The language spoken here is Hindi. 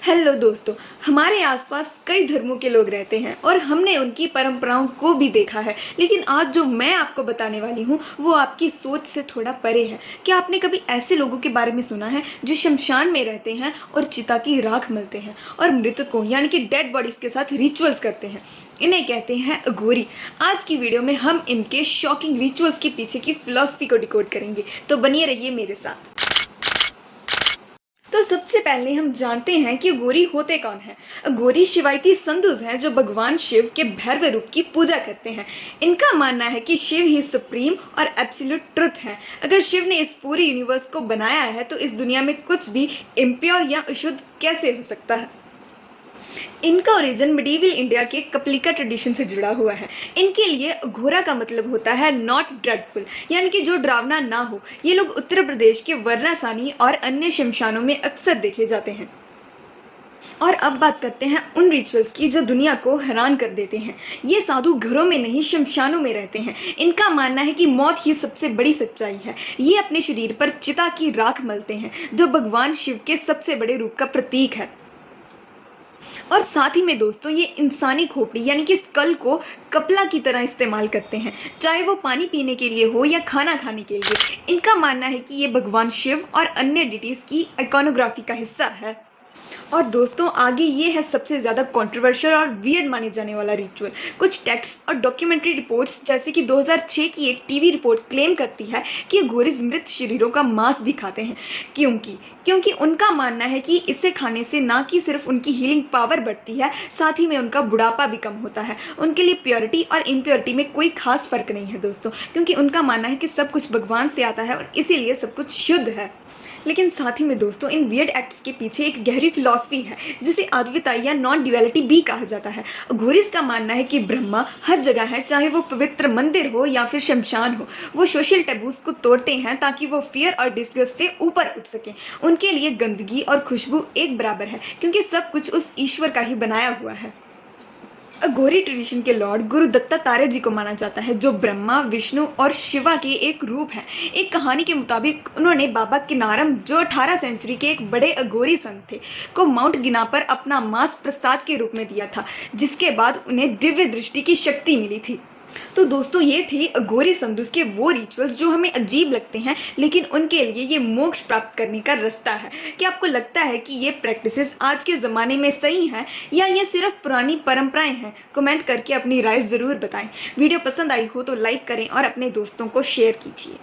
हेलो दोस्तों। हमारे आसपास कई धर्मों के लोग रहते हैं और हमने उनकी परंपराओं को भी देखा है। लेकिन आज जो मैं आपको बताने वाली हूँ वो आपकी सोच से थोड़ा परे है। क्या आपने कभी ऐसे लोगों के बारे में सुना है जो शमशान में रहते हैं और चिता की राख मलते हैं और मृतकों यानी कि डेड बॉडीज के साथ रिचुअल्स करते हैं? इन्हें कहते हैं अघोरी। आज की वीडियो में हम इनके शॉकिंग रिचुअल्स के पीछे की फिलॉसफी को डिकोड करेंगे, तो बनिए रहिए मेरे साथ। तो सबसे पहले हम जानते हैं कि अघोरी होते कौन है। अघोरी शिवायती संतुष हैं जो भगवान शिव के भैरव रूप की पूजा करते हैं। इनका मानना है कि शिव ही सुप्रीम और एब्सोल्यूट ट्रुथ है। अगर शिव ने इस पूरे यूनिवर्स को बनाया है तो इस दुनिया में कुछ भी इम्प्योर या अशुद्ध कैसे हो सकता है। इनका ओरिजिन मिडीवल इंडिया के कपलिका ट्रेडिशन से जुड़ा हुआ है। इनके लिए अघोरा का मतलब होता है नॉट ड्रेडफुल, यानी कि जो डरावना ना हो। ये लोग उत्तर प्रदेश के वर्णासानी और अन्य शमशानों में अक्सर देखे जाते हैं। और अब बात करते हैं उन रिचुअल्स की जो दुनिया को हैरान कर देते हैं। ये साधु घरों में नहीं शमशानों में रहते हैं। इनका मानना है कि मौत ही सबसे बड़ी सच्चाई है। ये अपने शरीर पर चिता की राख मलते हैं जो भगवान शिव के सबसे बड़े रूप का प्रतीक है। और साथ ही में दोस्तों ये इंसानी खोपड़ी यानी कि स्कल को कपला की तरह इस्तेमाल करते हैं, चाहे वो पानी पीने के लिए हो या खाना खाने के लिए। इनका मानना है कि ये भगवान शिव और अन्य डिटीज की आइकॉनोग्राफी का हिस्सा है। और दोस्तों आगे ये है सबसे ज़्यादा कंट्रोवर्शियल और वियर्ड माने जाने वाला रिचुअल। कुछ टेक्स्ट और डॉक्यूमेंट्री रिपोर्ट्स जैसे कि 2006 की एक टीवी रिपोर्ट क्लेम करती है कि अघोरीज मृत शरीरों का मांस भी खाते हैं। क्योंकि उनका मानना है कि इसे खाने से ना कि सिर्फ उनकी हीलिंग पावर बढ़ती है, साथ ही में उनका बुढ़ापा भी कम होता है। उनके लिए प्योरिटी और इम्प्योरिटी में कोई खास फर्क नहीं है दोस्तों, क्योंकि उनका मानना है कि सब कुछ भगवान से आता है और इसीलिए सब कुछ शुद्ध है। लेकिन साथ ही में दोस्तों इन वियर्ड एक्ट्स के पीछे एक गहरी फिलॉसफी है जिसे अद्वैता या नॉन ड्युअलिटी भी कहा जाता है। अघोरीज का मानना है कि ब्रह्मा हर जगह है, चाहे वो पवित्र मंदिर हो या फिर शमशान हो। वो सोशल टैबूज को तोड़ते हैं ताकि वो फियर और डिस्गस्ट से ऊपर उठ सकें। उनके लिए गंदगी और खुशबू एक बराबर है, क्योंकि सब कुछ उस ईश्वर का ही बनाया हुआ है। अघोरी ट्रेडिशन के लॉर्ड गुरु दत्तात्रेय जी को माना जाता है, जो ब्रह्मा, विष्णु और शिवा के एक रूप है। एक कहानी के मुताबिक उन्होंने बाबा किनारम, जो 18 सेंचुरी के एक बड़े अघोरी संत थे, को माउंट गिना पर अपना मांस प्रसाद के रूप में दिया था, जिसके बाद उन्हें दिव्य दृष्टि की शक्ति मिली थी। तो दोस्तों ये थे अघोरी संतुष के वो रिचुअल्स जो हमें अजीब लगते हैं, लेकिन उनके लिए ये मोक्ष प्राप्त करने का रास्ता है। क्या आपको लगता है कि ये प्रैक्टिसेस आज के ज़माने में सही हैं या ये सिर्फ पुरानी परंपराएं हैं? कमेंट करके अपनी राय ज़रूर बताएं। वीडियो पसंद आई हो तो लाइक करें और अपने दोस्तों को शेयर कीजिए।